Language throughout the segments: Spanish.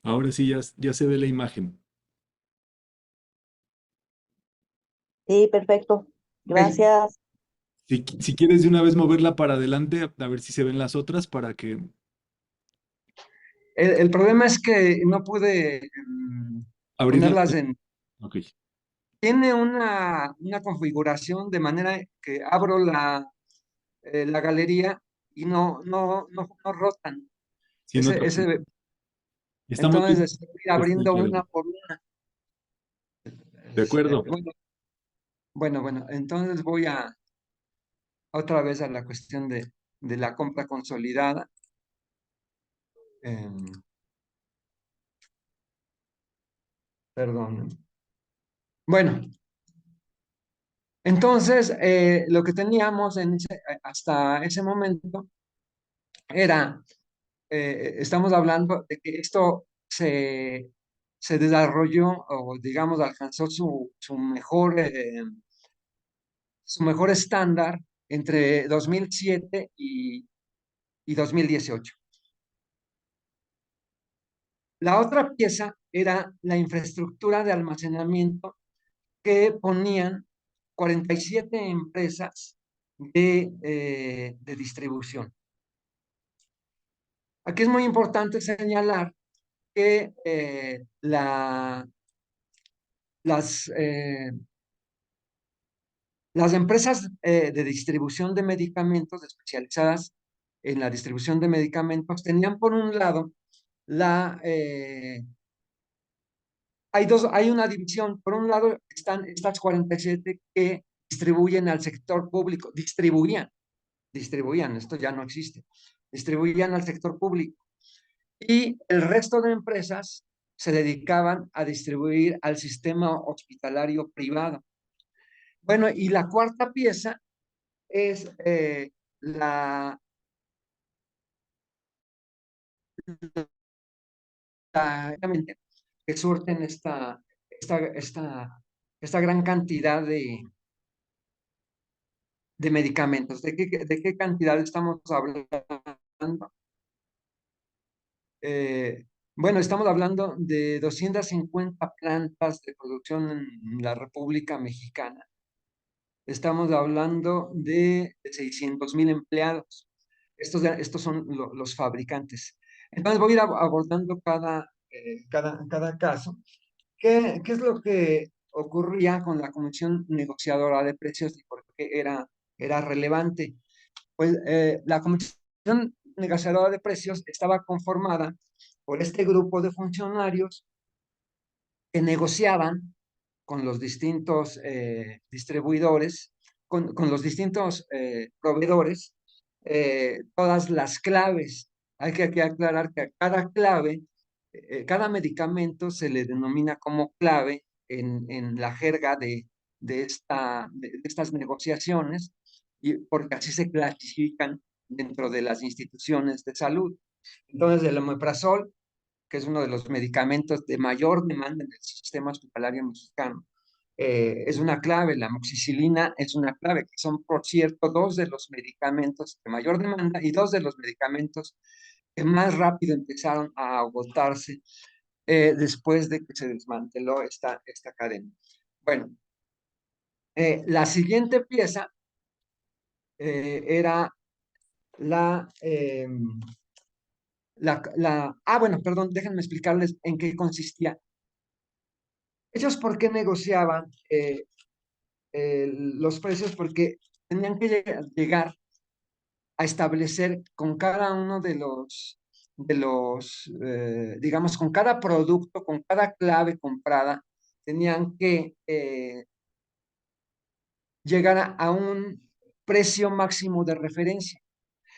Ahora sí ya se ve la imagen. Sí, perfecto. Ok. Gracias. Si quieres de una vez moverla para adelante, a ver si se ven las otras para que El problema es que no pude abrirla. ponerlas en... Ok. Tiene una configuración de manera que abro la galería y no rotan. Sí, no te Ese, preocupes. Está muy bien entonces estoy puesta el abriendo cuadro. una por una. De acuerdo. Bueno, bueno, entonces voy a otra vez a la cuestión de la compra consolidada. Em, Perdón. Bueno, entonces lo que teníamos hasta ese momento era, estamos hablando de que esto se desarrolló o digamos alcanzó su mejor estándar entre 2007 y 2018. La otra pieza era la infraestructura de almacenamiento que ponían 47 empresas de distribución. Aquí es muy importante señalar que las, eh, las empresas de distribución de medicamentos especializadas en la distribución de medicamentos tenían por un lado la, hay una división. Por un lado están estas 47 que distribuyen al sector público, distribuían, esto ya no existe, distribuían al sector público. Y el resto de empresas se dedicaban a distribuir al sistema hospitalario privado. Bueno, y la cuarta pieza es que surten esta gran cantidad de medicamentos. De qué cantidad estamos hablando? Eh, bueno, estamos hablando de 250 plantas de producción en la República Mexicana. Estamos hablando de 600,000 empleados. Estos son los fabricantes. Entonces voy a ir abordando cada caso. ¿Qué es lo que ocurría con la Comisión Negociadora de Precios y por qué era relevante? Pues la Comisión Negociadora de Precios estaba conformada por este grupo de funcionarios que negociaban con los distintos distribuidores, con los distintos proveedores, todas las claves. Hay que aquí aclarar que a cada clave, cada medicamento se le denomina como clave en la jerga de estas negociaciones, y porque así se clasifican dentro de las instituciones de salud. Entonces, el omeprazol, que es uno de los medicamentos de mayor demanda en el sistema hospitalario mexicano, es una clave. La amoxicilina es una clave, que son, por cierto, dos de los medicamentos de mayor demanda y dos de los medicamentos que más rápido empezaron a agotarse después de que se desmanteló esta cadena. Bueno, la siguiente pieza era la, eh, bueno, perdón, déjenme explicarles en qué consistía. ¿Ellos por qué negociaban los precios? Porque tenían que llegar a establecer con cada uno digamos, con cada producto, con cada clave comprada, tenían que llegar a un precio máximo de referencia.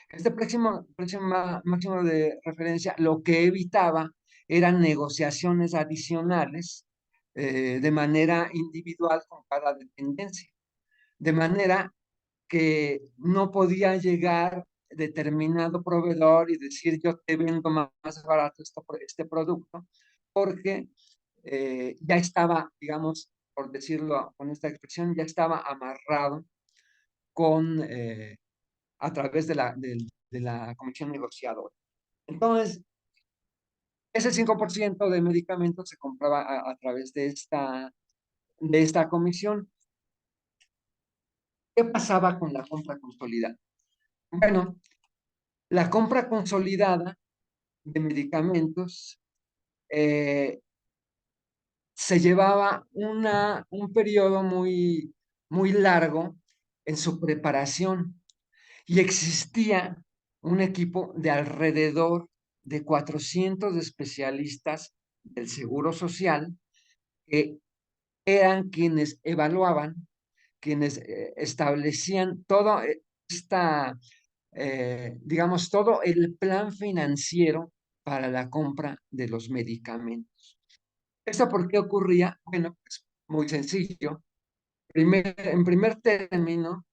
Este precio máximo de referencia lo que evitaba eran negociaciones adicionales de manera individual con cada dependencia. De manera que no podía llegar determinado proveedor y decir yo te vendo más barato este producto, porque ya estaba, digamos, por decirlo con esta expresión, ya estaba amarrado con, a través de la comisión negociadora. Entonces, Ese 5% de medicamentos se compraba a través de esta comisión. ¿Qué pasaba con la compra consolidada? Bueno, la compra consolidada de medicamentos se llevaba un periodo muy largo en su preparación y existía un equipo de alrededor de 400 especialistas del Seguro Social que eran quienes evaluaban, quienes establecían todo digamos, todo el plan financiero para la compra de los medicamentos. ¿Esto por qué ocurría? Bueno, pues muy sencillo. En primer término,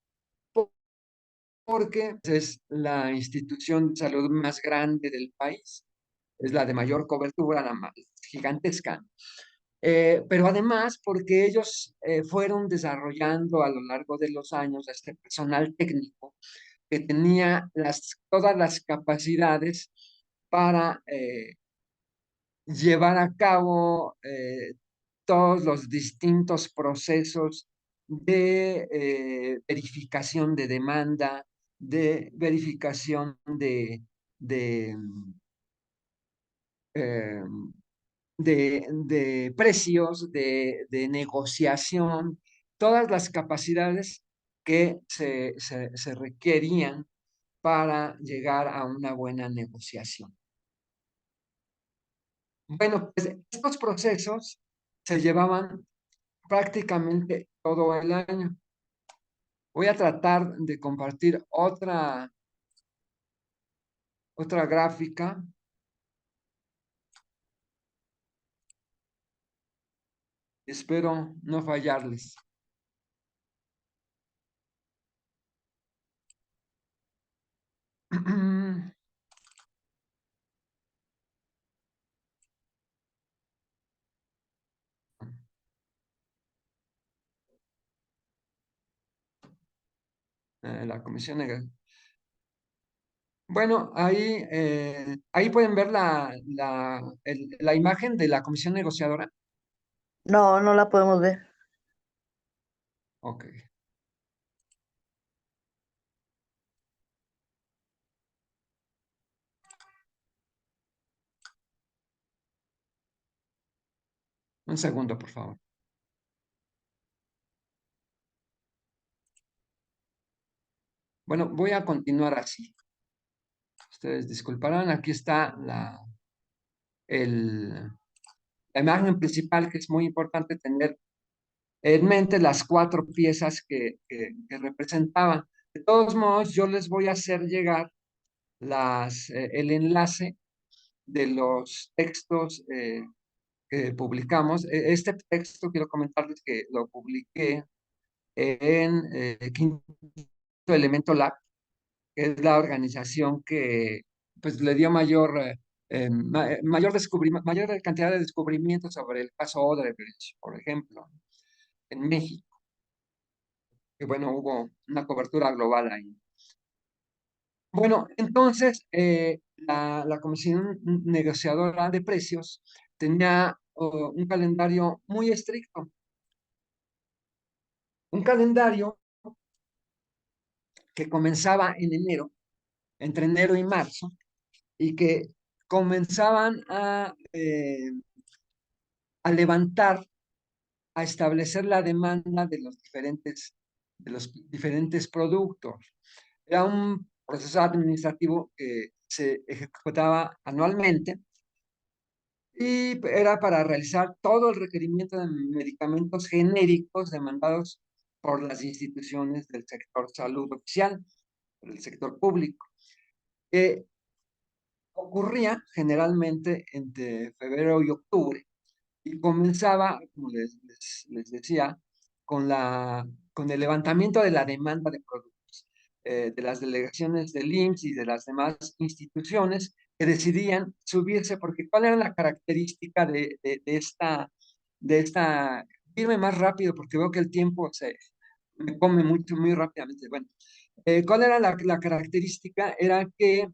porque es la institución de salud más grande del país, es la de mayor cobertura, la más gigantesca. Pero además porque ellos fueron desarrollando a lo largo de los años este personal técnico que tenía todas las capacidades para llevar a cabo todos los distintos procesos de verificación de demanda, de verificación de, eh, de precios, de negociación, todas las capacidades que se requerían para llegar a una buena negociación. Bueno, pues estos procesos se llevaban prácticamente todo el año. Voy a tratar de compartir otra gráfica. Espero no fallarles. La comisión negra. Bueno, ahí pueden ver la imagen de la comisión negociadora. No, no la podemos ver. Ok. Un segundo, por favor. Bueno, voy a continuar así. Ustedes disculparán, aquí está la imagen principal, que es muy importante tener en mente las cuatro piezas que representaban. De todos modos, yo les voy a hacer llegar el enlace de los textos que publicamos. Este texto quiero comentarles que lo publiqué en Quinto Elemento Lab, que es la organización que pues, le dio mayor cantidad de descubrimientos sobre el caso Odebrecht, por ejemplo, en México. Que bueno, hubo una cobertura global ahí. Bueno, entonces, la Comisión Negociadora de Precios tenía un calendario muy estricto. Un calendario que comenzaba en enero, entre enero y marzo, y que comenzaban a levantar, a establecer la demanda de los diferentes productos. Era un proceso administrativo que se ejecutaba anualmente y era para realizar todo el requerimiento de medicamentos genéricos demandados por las instituciones del sector salud oficial, del sector público. Ocurría generalmente entre febrero y octubre y comenzaba, como les decía, con el levantamiento de la demanda de productos de las delegaciones del IMSS y de las demás instituciones que decidían subirse, porque ¿cuál era la característica de esta, irme más rápido porque veo que el tiempo me come muy rápidamente? Bueno, ¿cuál era la característica? Era que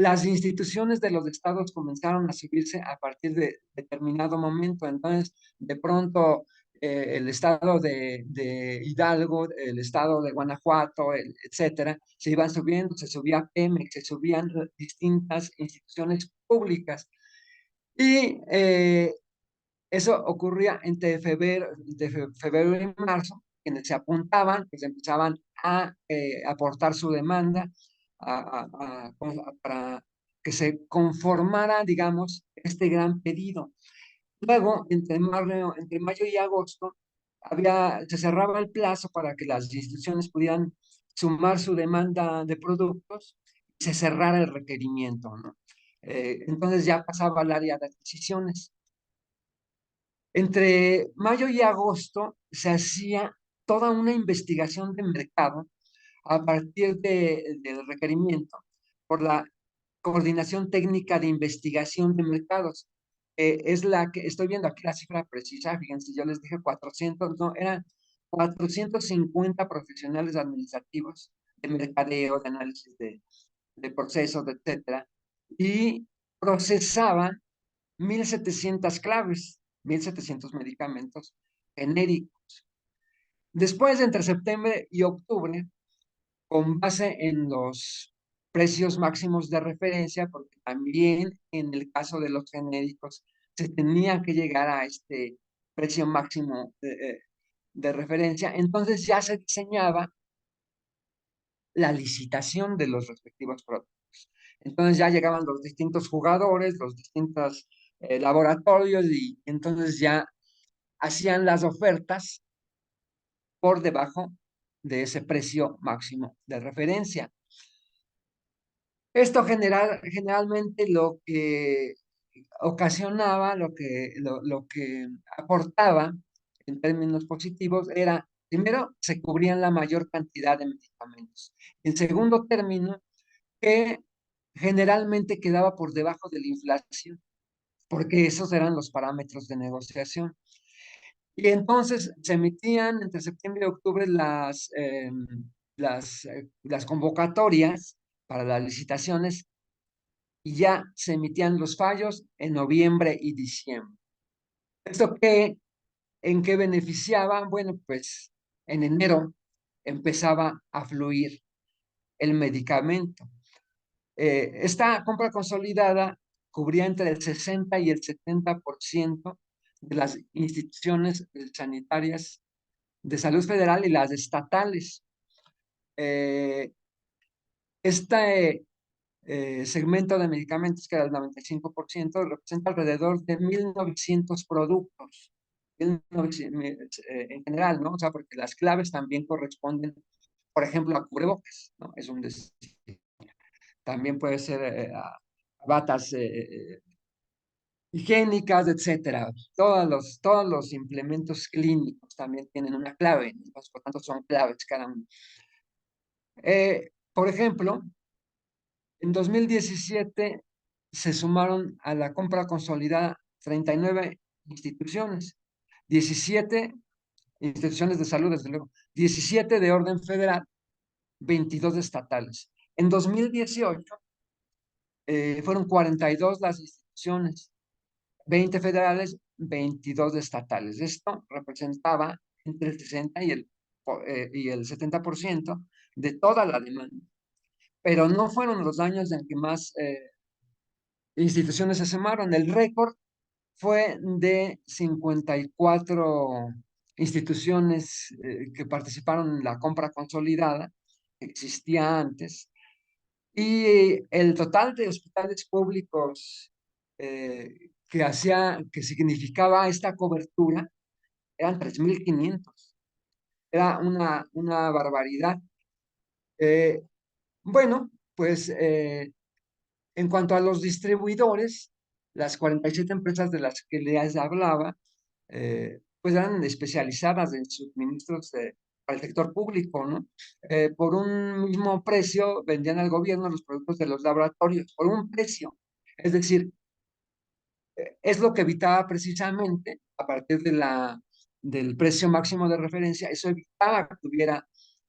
las instituciones de los estados comenzaron a subirse a partir de determinado momento. Entonces, de pronto, el estado de Hidalgo, el estado de Guanajuato, etcétera, se iban subiendo, se subía Pemex, se subían distintas instituciones públicas. Y eso ocurría entre febrero y marzo, quienes se apuntaban, pues empezaban a aportar su demanda para que se conformara, digamos, este gran pedido. Luego, entre mayo y agosto, se cerraba el plazo para que las instituciones pudieran sumar su demanda de productos y se cerrara el requerimiento, ¿no? Entonces ya pasaba al área de adquisiciones. Entre mayo y agosto se hacía toda una investigación de mercado a partir del requerimiento por la Coordinación Técnica de Investigación de Mercados. Es la que estoy viendo aquí la cifra precisa, fíjense, yo les dije 400, no, eran 450 profesionales administrativos de mercadeo, de análisis de procesos, etcétera, y procesaban 1.700 claves, 1.700 medicamentos genéricos. Después, entre septiembre y octubre, con base en los precios máximos de referencia, porque también en el caso de los genéricos se tenía que llegar a este precio máximo de referencia, entonces ya se diseñaba la licitación de los respectivos productos. Entonces ya llegaban los distintos jugadores, los distintos laboratorios, y entonces ya hacían las ofertas por debajo de ese precio máximo de referencia. Esto generalmente lo que ocasionaba, lo que aportaba en términos positivos era, primero, se cubrían la mayor cantidad de medicamentos. En segundo término, que generalmente quedaba por debajo de la inflación, porque esos eran los parámetros de negociación. Y entonces se emitían entre septiembre y octubre las convocatorias para las licitaciones, y ya se emitían los fallos en noviembre y diciembre. ¿Esto en qué beneficiaba? Bueno, pues en enero empezaba a fluir el medicamento. Esta compra consolidada cubría entre el 60 y el 70% de las instituciones sanitarias de salud federal y las estatales. Este segmento de medicamentos, que era el 95%, representa alrededor de 1.900 productos en general, ¿no? O sea, porque las claves también corresponden, por ejemplo, a cubrebocas, ¿no? Es un decir. También puede ser a batas higiénicas, etcétera. Todos los implementos clínicos también tienen una clave, entonces, por tanto, son claves cada uno. Por ejemplo, en 2017 se sumaron a la compra consolidada 39 instituciones, 17 instituciones de salud, desde luego, 17 de orden federal, 22 estatales. En 2018 fueron 42 las instituciones, 20 federales, 22 estatales. Esto representaba entre el 60 y el 70% de toda la demanda. Pero no fueron los años en que más instituciones se sumaron. El récord fue de 54 instituciones que participaron en la compra consolidada, que existía antes, y el total de hospitales públicos que significaba esta cobertura eran 3.500. Era una barbaridad. Bueno, pues en cuanto a los distribuidores, las 47 empresas de las que les hablaba, pues eran especializadas en suministros para el sector público, ¿no? Por un mismo precio vendían al gobierno los productos de los laboratorios, por un precio. Es decir, es lo que evitaba precisamente, a partir del precio máximo de referencia, eso evitaba que hubiera,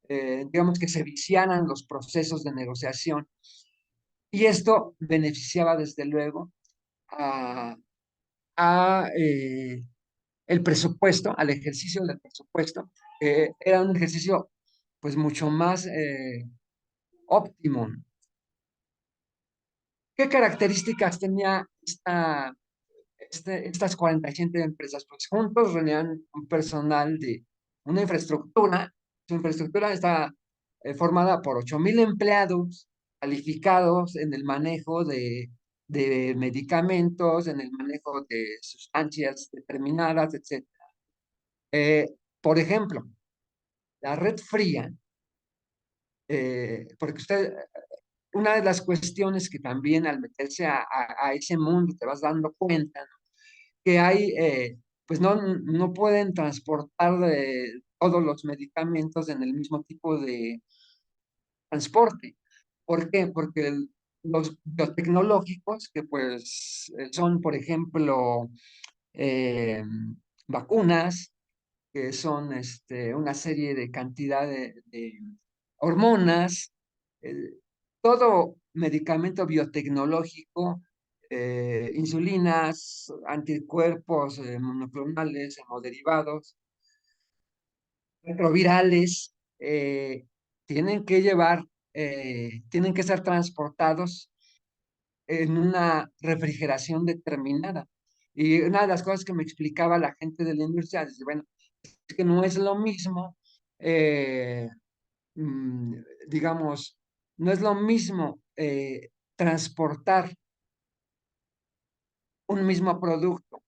digamos, que se viciaran los procesos de negociación. Y esto beneficiaba desde luego a, a el presupuesto, al ejercicio del presupuesto. Era un ejercicio pues mucho más óptimo. ¿Qué características tenía estas 47 empresas? Pues juntos reunían un personal de una infraestructura. Su infraestructura está formada por 8,000 empleados calificados en el manejo de medicamentos, en el manejo de sustancias determinadas, etcétera. Por ejemplo, la red fría, porque una de las cuestiones que también al meterse a ese mundo te vas dando cuenta, ¿no? Que hay, pues no pueden transportar todos los medicamentos en el mismo tipo de transporte. ¿Por qué? Porque los biotecnológicos, que pues son, por ejemplo, eh, vacunas, que son una serie de cantidad de hormonas, eh, todo medicamento biotecnológico, insulinas, anticuerpos monoclonales, hemoderivados, retrovirales, tienen que tienen que ser transportados en una refrigeración determinada. Y una de las cosas que me explicaba la gente de la industria es, bueno, es que no es lo mismo, eh, mm, digamos, no es lo mismo transportar un mismo producto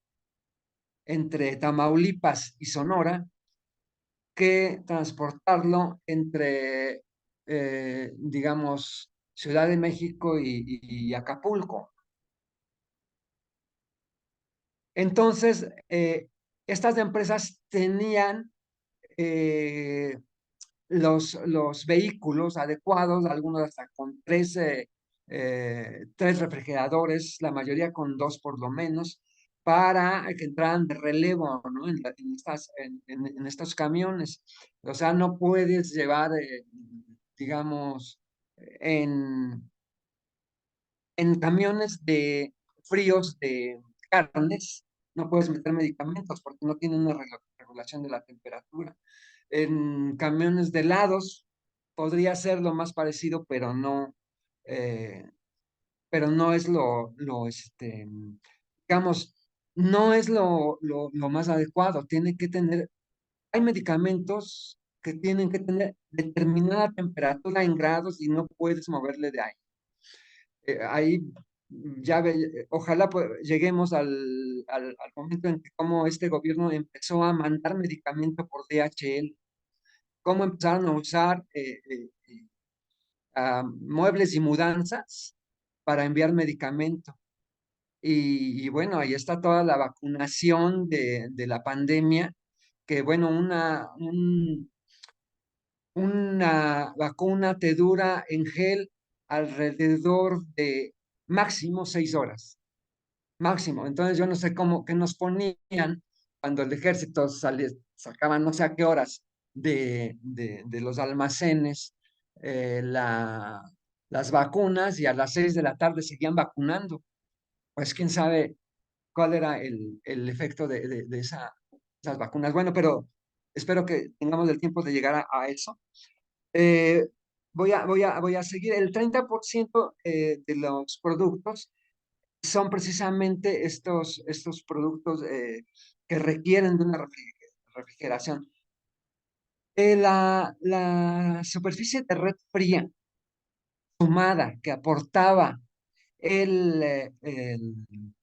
entre Tamaulipas y Sonora que transportarlo entre, digamos, Ciudad de México y Acapulco. Entonces, estas empresas tenían eh, los vehículos adecuados, algunos hasta con tres refrigeradores, la mayoría con dos por lo menos, para que entraran de relevo, ¿no? En estos camiones. O sea, no puedes llevar, digamos, en, en camiones de fríos de carnes, no puedes meter medicamentos porque no tiene una regulación de la temperatura. En camiones de helados podría ser lo más parecido, eh, pero no es digamos, no es lo más adecuado. Tiene que tener, hay medicamentos que tienen que tener determinada temperatura en grados y no puedes moverle de ahí. Ahí ojalá lleguemos al momento en que como este gobierno empezó a mandar medicamento por DHL, cómo empezaron a usar muebles y mudanzas para enviar medicamento. Y bueno, ahí está toda la vacunación de la pandemia, que bueno, una vacuna te dura en gel alrededor de máximo 6 horas, máximo. Entonces yo no sé cómo, que nos ponían cuando el ejército sacaban no sé a qué horas de los almacenes las vacunas y a las 6 de la tarde seguían vacunando. Pues quién sabe cuál era el efecto de esas vacunas. Bueno, pero espero que tengamos el tiempo de llegar a eso. Eh, voy a seguir. El 30% de los productos son precisamente estos productos que requieren de una refrigeración. La superficie de red fría sumada que aportaba el, eh, el-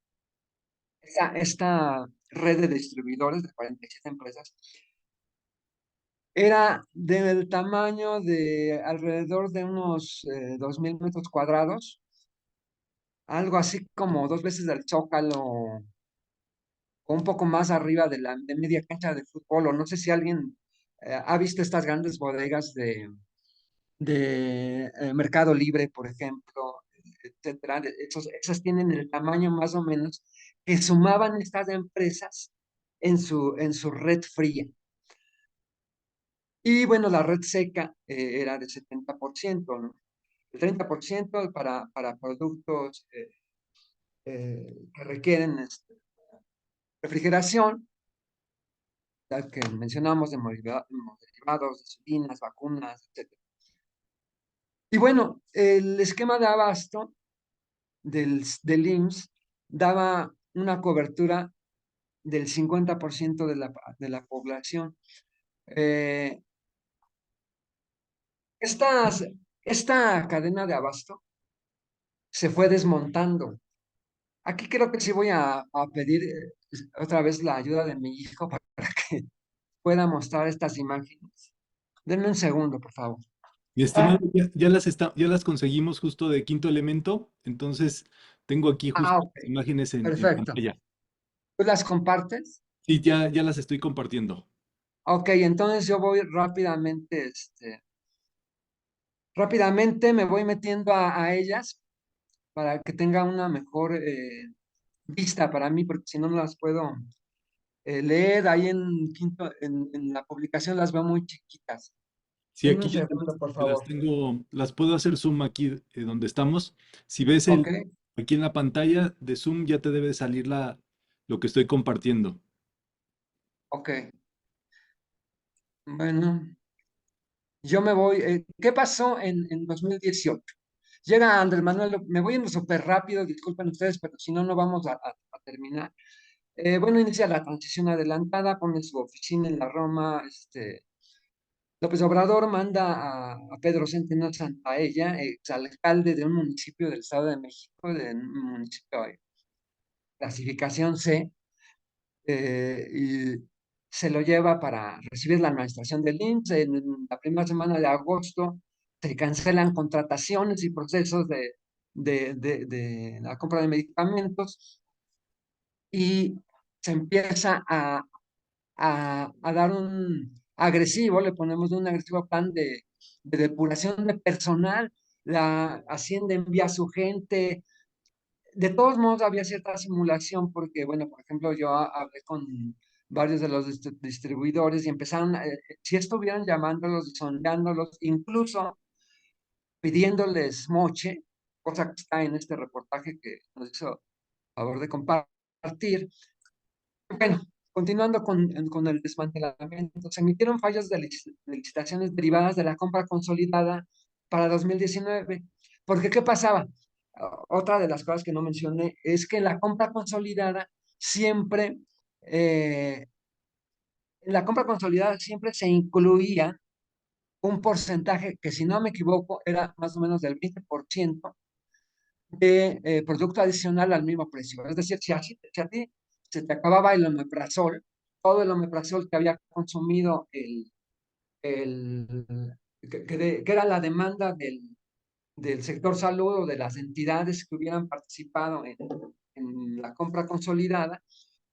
esta red de distribuidores de 47 empresas era del tamaño de alrededor de unos 2,000 metros cuadrados, algo así como 2 veces del Zócalo o un poco más arriba de media cancha de fútbol, o no sé si alguien ha visto estas grandes bodegas de Mercado Libre, por ejemplo, etcétera. Esas tienen el tamaño más o menos que sumaban estas empresas en su red fría. Y bueno, la red seca era de 70%, ¿no? el 30% para productos que requieren refrigeración, tal que mencionamos, de derivados, de insulinas, vacunas, etcétera. Y bueno, el esquema de abasto del IMSS daba una cobertura del 50% de la población. Eh, esta cadena de abasto se fue desmontando. Aquí creo que sí voy a pedir otra vez la ayuda de mi hijo para que pueda mostrar estas imágenes. Denme un segundo, por favor. Mi estimado, ya las conseguimos justo de Quinto Elemento, entonces tengo aquí justo Ok, las imágenes en perfecto. pantalla. ¿Tú las compartes? Sí, ya las estoy compartiendo. Ok, entonces yo voy rápidamente, rápidamente me voy metiendo a ellas para que tenga una mejor vista para mí, porque si no, no las puedo leer. Ahí en la publicación las veo muy chiquitas. Sí, Denme aquí un ya segundo, por te las favor. tengo, las puedo hacer zoom aquí donde estamos. Si ves Ok, aquí en la pantalla de Zoom ya te debe salir lo que estoy compartiendo. ok. Bueno, yo me voy. ¿Qué pasó en 2018? Llega Andrés Manuel, me voy yendo súper rápido, disculpen ustedes, pero si no, no vamos a terminar. Bueno, inicia la transición adelantada, pone su oficina en la Roma. López Obrador manda a Pedro Centeno Santaella, exalcalde de un municipio del Estado de México, de un municipio de clasificación C, y se lo lleva para recibir la administración del IMSS. En la primera semana de agosto se cancelan contrataciones y procesos de la compra de medicamentos y se empieza a dar un agresivo, le ponemos un agresivo plan de depuración de personal. La Hacienda envía a su gente. De todos modos, había cierta simulación porque, bueno, por ejemplo, yo hablé con varios de los distribuidores y empezaron, si estuvieran llamándolos, sondeándolos, incluso pidiéndoles moche, cosa que está en este reportaje que nos hizo favor de compartir. Bueno, continuando con el desmantelamiento, se emitieron fallas de licitaciones derivadas de la compra consolidada para 2019. Porque, ¿qué pasaba? Otra de las cosas que no mencioné es que la compra consolidada siempre, en la compra consolidada siempre se incluía un porcentaje que, si no me equivoco, era más o menos del 20% de producto adicional al mismo precio. Es decir, si a ti se te acababa el omeprazol, todo el omeprazol que había consumido que era la demanda del sector salud o de las entidades que hubieran participado en la compra consolidada,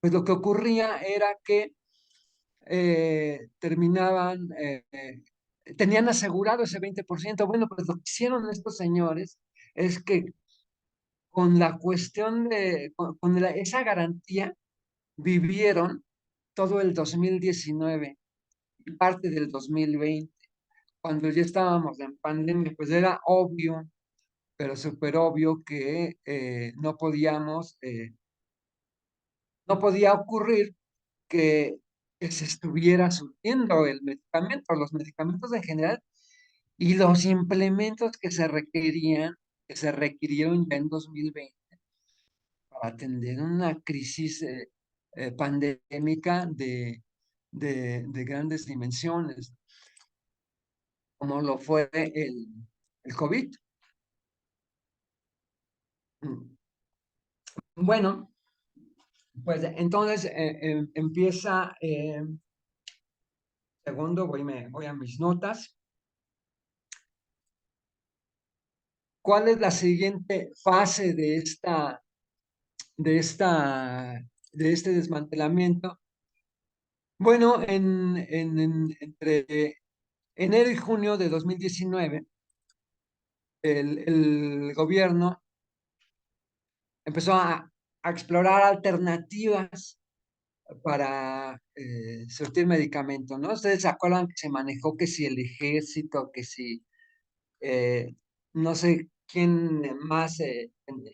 pues lo que ocurría era que terminaban, tenían asegurado ese 20%. Bueno, pues lo que hicieron estos señores es que con la cuestión con esa garantía, vivieron todo el 2019 y parte del 2020. Cuando ya estábamos en pandemia, pues era obvio, pero súper obvio que no podía ocurrir que se estuviera surtiendo el medicamento, los medicamentos en general y los implementos que se requirieron ya en 2020 para atender una crisis pandémica de grandes dimensiones, como lo fue el COVID. Bueno, pues entonces empieza, segundo, voy a mis notas. ¿Cuál es la siguiente fase de esta, de este desmantelamiento? Bueno, entre enero y junio de 2019, el gobierno empezó a explorar alternativas para surtir medicamentos, ¿no? Ustedes se acuerdan que se manejó que si el ejército, que si eh, no sé quién más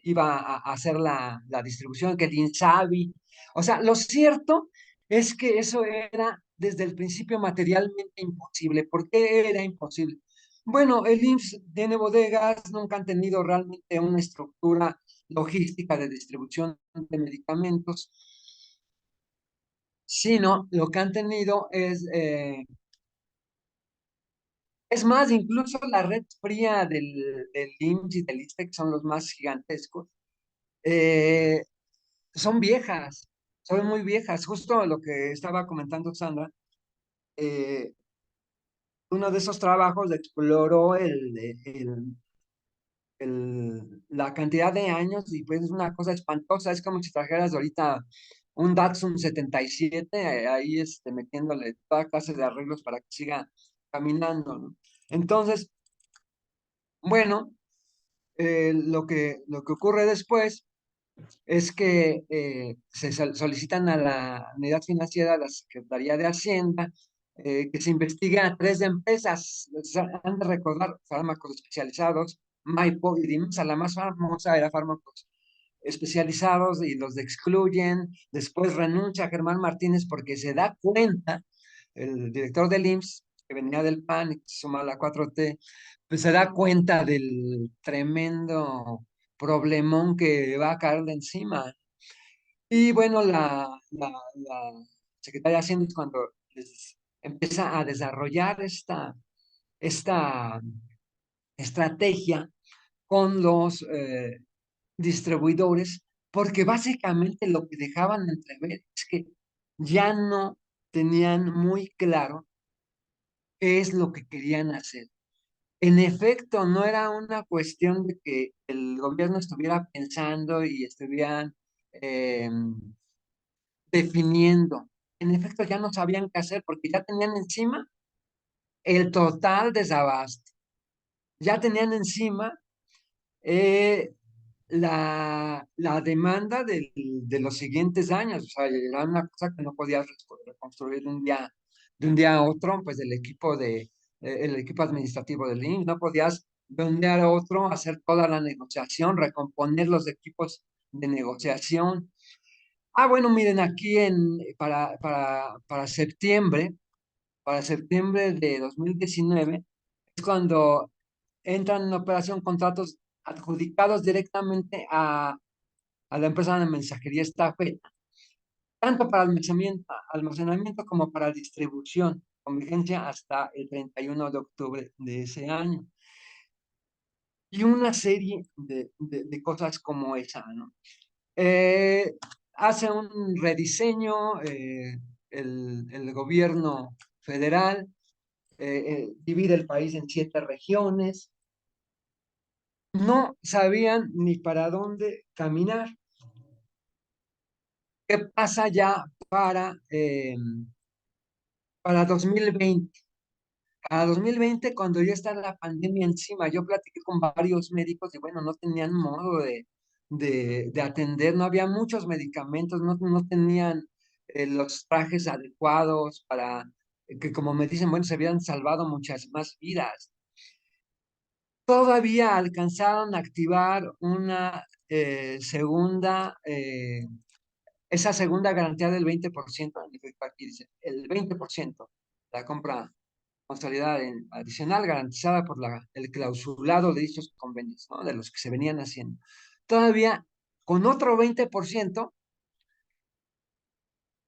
iba a hacer la distribución, que el INSABI. O sea, lo cierto es que eso era desde el principio materialmente imposible. ¿Por qué era imposible? Bueno, el IMSS tiene bodegas, nunca han tenido realmente una estructura logística de distribución de medicamentos, sino lo que han tenido es más, incluso la red fría del IMSS y del ISSSTE, que son los más gigantescos, eh, son viejas, son muy viejas. Justo lo que estaba comentando Sandra, eh, uno de esos trabajos exploró la cantidad de años y pues es una cosa espantosa. Es como si trajeras ahorita un Datsun 77, ahí metiéndole toda clase de arreglos para que siga caminando, ¿no? Entonces, bueno, lo que ocurre después es que solicitan a la unidad financiera, a la Secretaría de Hacienda, que se investigue a 3 empresas. Han de recordar fármacos especializados, Maipo y Dimsa. La más famosa era fármacos especializados y los excluyen. Después renuncia Germán Martínez porque se da cuenta, el director del IMSS, que venía del PAN y que se suma a la 4T, pues se da cuenta del tremendo problemón que va a caer de encima. Y bueno, la Secretaría de Hacienda es cuando empieza a desarrollar esta estrategia con los distribuidores, porque básicamente lo que dejaban entrever es que ya no tenían muy claro qué es lo que querían hacer. En efecto, no era una cuestión de que el gobierno estuviera pensando y estuvieran eh, definiendo. En efecto, ya no sabían qué hacer porque ya tenían encima el total desabasto. Ya tenían encima eh, la demanda de los siguientes años. O sea, era una cosa que no podías reconstruir de un día a otro, pues el equipo administrativo del INSS, no podías de un día a otro hacer toda la negociación, recomponer los equipos de negociación. Ah, bueno, miren, aquí para septiembre de 2019, es cuando entran en operación contratos adjudicados directamente a la empresa de mensajería estafeta, tanto para almacenamiento como para distribución, con vigencia hasta el 31 de octubre de ese año. Y una serie de cosas como esa, ¿no? Hace un rediseño el gobierno federal, divide el país en 7 regiones. No sabían ni para dónde caminar. ¿Qué pasa ya para 2020? Para 2020, cuando ya está la pandemia encima, yo platiqué con varios médicos y bueno, no tenían modo de atender, no había muchos medicamentos, no tenían los trajes adecuados para que, como me dicen, bueno, se habían salvado muchas más vidas. Todavía alcanzaron a activar una esa segunda garantía del 20%, en efecto aquí dice, el 20%, la compra consolidada adicional garantizada por el clausulado de dichos convenios, ¿no? De los que se venían haciendo. Todavía con otro 20%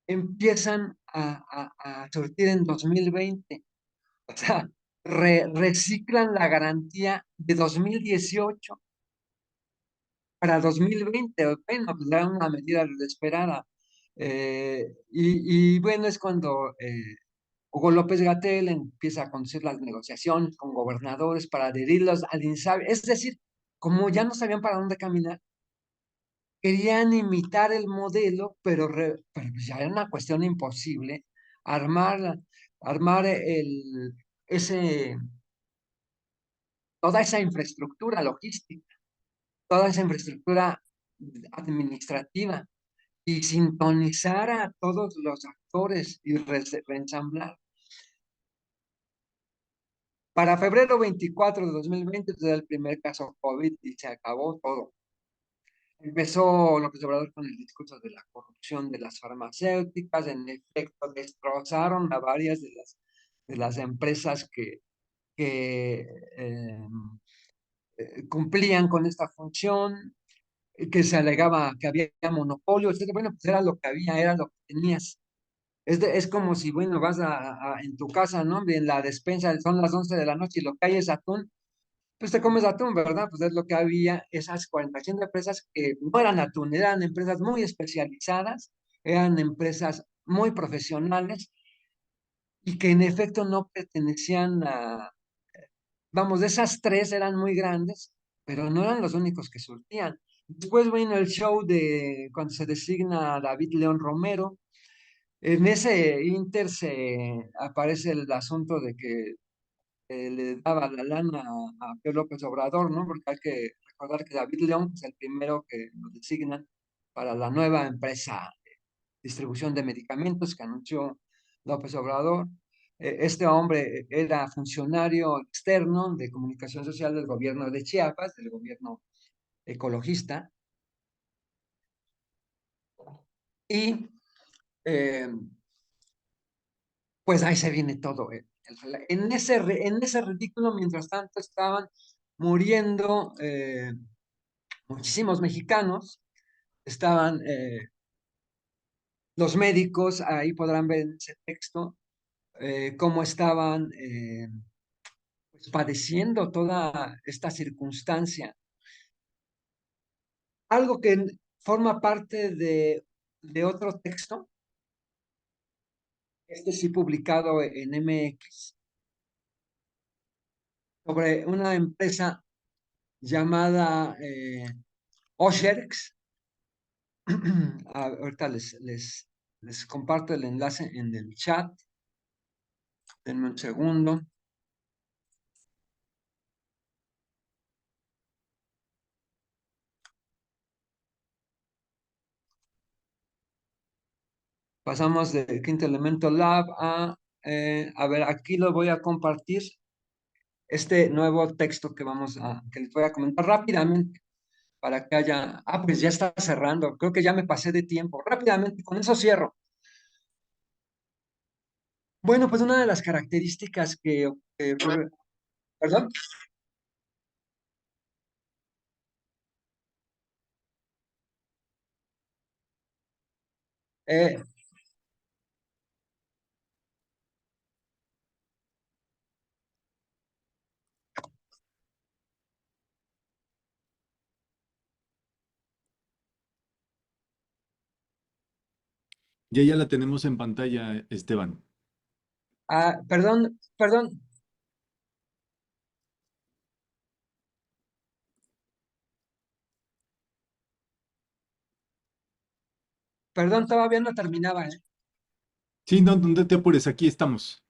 empiezan a surtir en 2020. O sea, reciclan la garantía de 2018 para 2020. Bueno, pues era una medida desesperada. Y bueno, es cuando Hugo López Gatell empieza a conducir las negociaciones con gobernadores para adherirlos al INSABI. Es decir, como ya no sabían para dónde caminar, querían imitar el modelo, pero pues ya era una cuestión imposible armar, armar ese, toda esa infraestructura logística, toda esa infraestructura administrativa y sintonizar a todos los actores y reensamblar. Para febrero 24 de 2020, se da el primer caso COVID y se acabó todo. Empezó López Obrador con el discurso de la corrupción de las farmacéuticas. En efecto, destrozaron a varias de las empresas que cumplían con esta función, que se alegaba que había monopolio, etcétera. Bueno, pues era lo que había, era lo que tenías. Es como si, bueno, vas en tu casa, ¿no? En la despensa son las 11 de la noche y lo que hay es atún, pues te comes atún, ¿verdad? Pues es lo que había, esas 45 empresas que no eran atún, eran empresas muy especializadas, eran empresas muy profesionales y que en efecto no pertenecían vamos, de esas tres eran muy grandes, pero no eran los únicos que surtían. Después vino el show de cuando se designa a David León Romero. En ese inter se aparece el asunto de que le daba la lana a Pío López Obrador, ¿no? Porque hay que recordar que David León es el primero que lo designan para la nueva empresa de distribución de medicamentos que anunció López Obrador. Este hombre era funcionario externo de comunicación social del gobierno de Chiapas, del gobierno ecologista, y eh, pues ahí se viene todo. En ese ridículo, mientras tanto, estaban muriendo muchísimos mexicanos, estaban los médicos, ahí podrán ver en ese texto cómo estaban pues, padeciendo toda esta circunstancia. Algo que forma parte de otro texto, este sí publicado en MX, sobre una empresa llamada Osherx. Ahorita les comparto el enlace en el chat. Denme un segundo. Pasamos de Quinto Elemento Lab a ver, aquí lo voy a compartir, este nuevo texto que les voy a comentar rápidamente para que haya, pues ya está cerrando, creo que ya me pasé de tiempo, rápidamente, con eso cierro. Bueno, pues una de las características perdón, eh, Ya la tenemos en pantalla, Esteban. perdón, todavía no terminaba, ¿eh? Sí, no, no te apures, aquí estamos.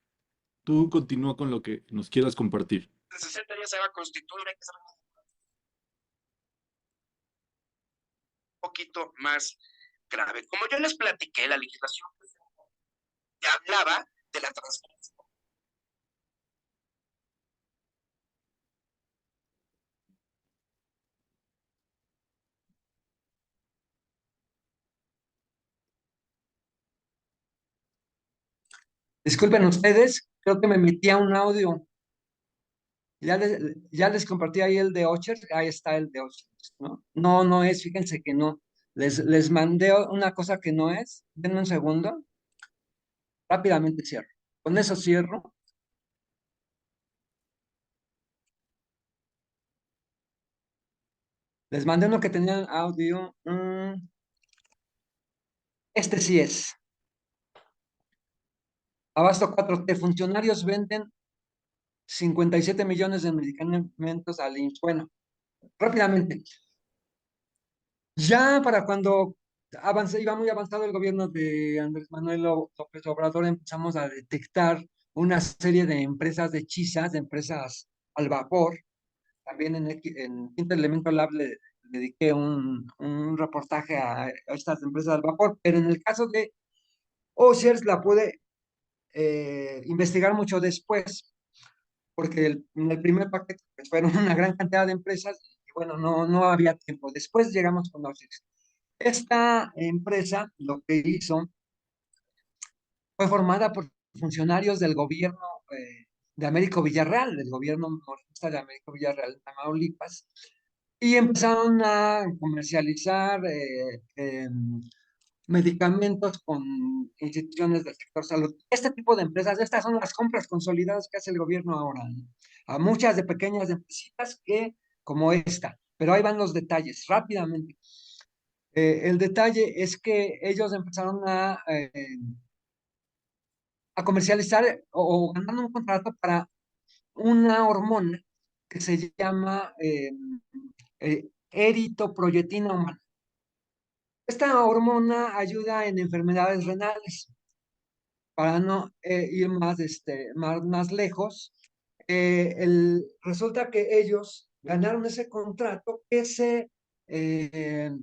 Tú continúa con lo que nos quieras compartir. 60 días se va a constituir, hay que ser un poquito más grave. Como yo les platiqué, la legislación ya hablaba de la transparencia. Disculpen ustedes, creo que me metí a un audio. Ya les compartí ahí el de Ocher, ahí está el de Ocher, ¿no? No, no es, fíjense que no. Les mandé una cosa que no es. Denme un segundo, rápidamente cierro. Con eso cierro. Les mandé uno que tenía audio. Este sí es. Abasto 4T. Funcionarios venden 57 millones de medicamentos al IMSS. Bueno, rápidamente. Ya para cuando iba muy avanzado el gobierno de Andrés Manuel López Obrador, empezamos a detectar una serie de empresas de hechizas, de empresas al vapor. También en Quinto Elemento Lab le dediqué un reportaje a estas empresas al vapor, pero en el caso de Oshers la pude investigar mucho después. porque en el primer paquete pues, fueron una gran cantidad de empresas y bueno, no había tiempo. Después llegamos con Nortex. Esta empresa lo que hizo fue formada por funcionarios del gobierno de Américo Villarreal, del gobierno morenista de Américo Villarreal, en Tamaulipas, y empezaron a comercializar medicamentos con instituciones del sector salud. Este tipo de empresas, estas son las compras consolidadas que hace el gobierno ahora, ¿no? A muchas de pequeñas empresitas que, como esta, pero ahí van los detalles, rápidamente. El detalle es que ellos empezaron a comercializar o ganando un contrato para una hormona que se llama eritropoyetina humana. Esta hormona ayuda en enfermedades renales. Para no ir más lejos, resulta que ellos ganaron ese contrato que eh,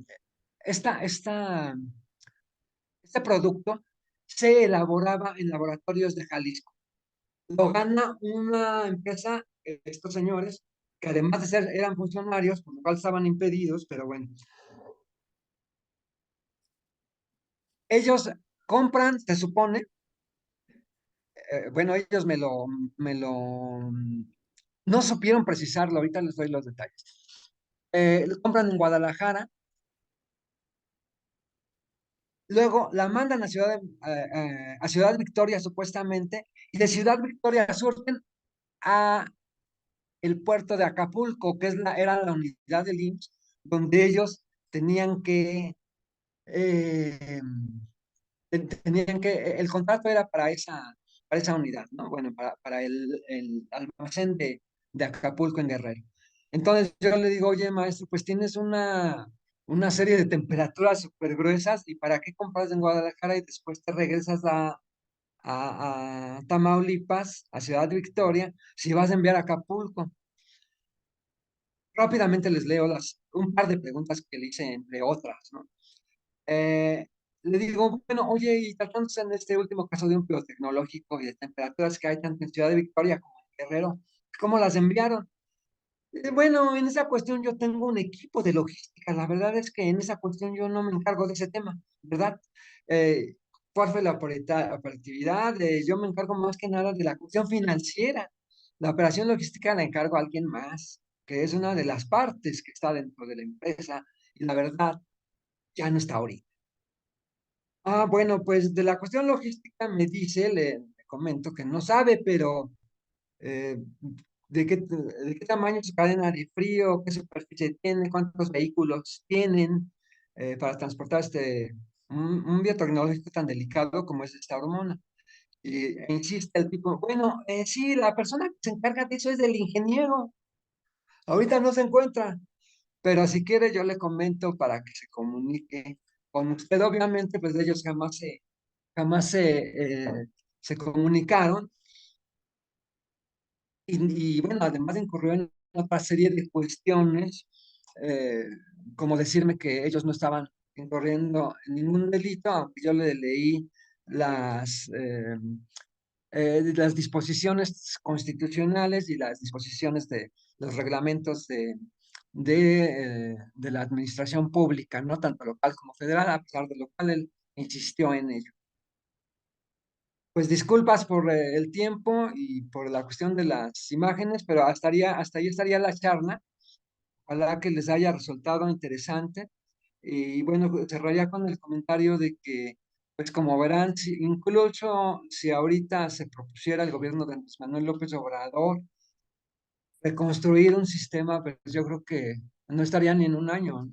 esta, esta, este producto se elaboraba en laboratorios de Jalisco. Lo gana una empresa, estos señores, que además de ser, eran funcionarios, por lo cual estaban impedidos, pero bueno. Ellos compran, se supone, bueno, ellos no supieron precisarlo, ahorita les doy los detalles. Lo compran en Guadalajara, luego la mandan a Ciudad Victoria supuestamente, y de Ciudad Victoria surten a el puerto de Acapulco, que era la unidad del IMSS, donde ellos eh, el contrato era para esa unidad, ¿no? Bueno, para el almacén de Acapulco en Guerrero. Entonces yo le digo, oye, maestro, pues tienes una serie de temperaturas súper gruesas y ¿para qué compras en Guadalajara y después te regresas a Tamaulipas, a Ciudad Victoria, si vas a enviar a Acapulco? Rápidamente les leo un par de preguntas que le hice, entre otras, ¿no? Eh, Le digo, bueno, oye, y tratándose en este último caso de un biotecnológico y de temperaturas que hay tanto en Ciudad de Victoria como en Guerrero, ¿cómo las enviaron? Bueno, en esa cuestión yo tengo un equipo de logística. La verdad es que en esa cuestión yo no me encargo de ese tema, ¿verdad? Eh, ¿Cuál fue la operatividad? Yo me encargo más que nada de la cuestión financiera. La operación logística la encargo a alguien más, que es una de las partes que está dentro de la empresa y la verdad ya no está ahorita. Ah, bueno, pues de la cuestión logística me dice, le comento que no sabe, pero eh, de qué tamaño es su cadena de frío, qué superficie tiene, cuántos vehículos tienen para transportar un biotecnológico tan delicado como es esta hormona. E insiste el tipo, bueno, sí, la persona que se encarga de eso es del ingeniero. Ahorita no se encuentra, pero si quiere yo le comento para que se comunique con usted. Obviamente, pues ellos jamás se comunicaron y bueno, además incurrió en otra serie de cuestiones, eh, como decirme que ellos no estaban incurriendo en ningún delito, aunque yo le leí las disposiciones constitucionales y las disposiciones de los reglamentos de la administración pública, no tanto local como federal, a pesar de lo cual él insistió en ello. Pues disculpas por el tiempo y por la cuestión de las imágenes, pero hasta ahí estaría la charla. Ojalá que les haya resultado interesante. Y bueno, pues, cerraría con el comentario de que, pues como verán, incluso si ahorita se propusiera el gobierno de Andrés Manuel López Obrador reconstruir un sistema, pues yo creo que no estaría ni en un año, ¿no?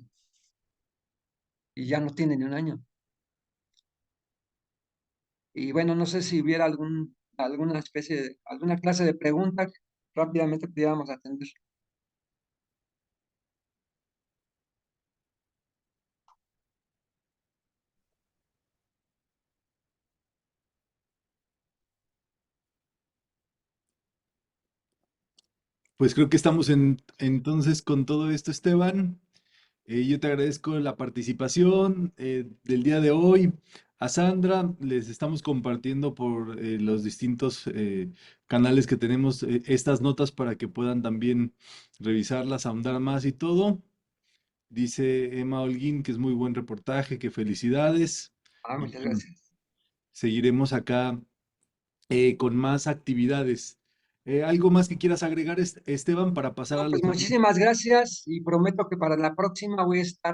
Y ya no tiene ni un año. Y bueno, no sé si hubiera alguna clase de pregunta que rápidamente pudiéramos atender. Pues creo que estamos entonces con todo esto, Esteban. Yo te agradezco la participación del día de hoy. A Sandra les estamos compartiendo por los distintos canales que tenemos estas notas para que puedan también revisarlas, ahondar más y todo. Dice Emma Holguín que es muy buen reportaje, que felicidades. Y Muchas bueno, gracias. seguiremos acá con más actividades. ¿Algo más que quieras agregar, Esteban, para pasar No, a pues los... muchísimas gracias y prometo que para la próxima voy a estar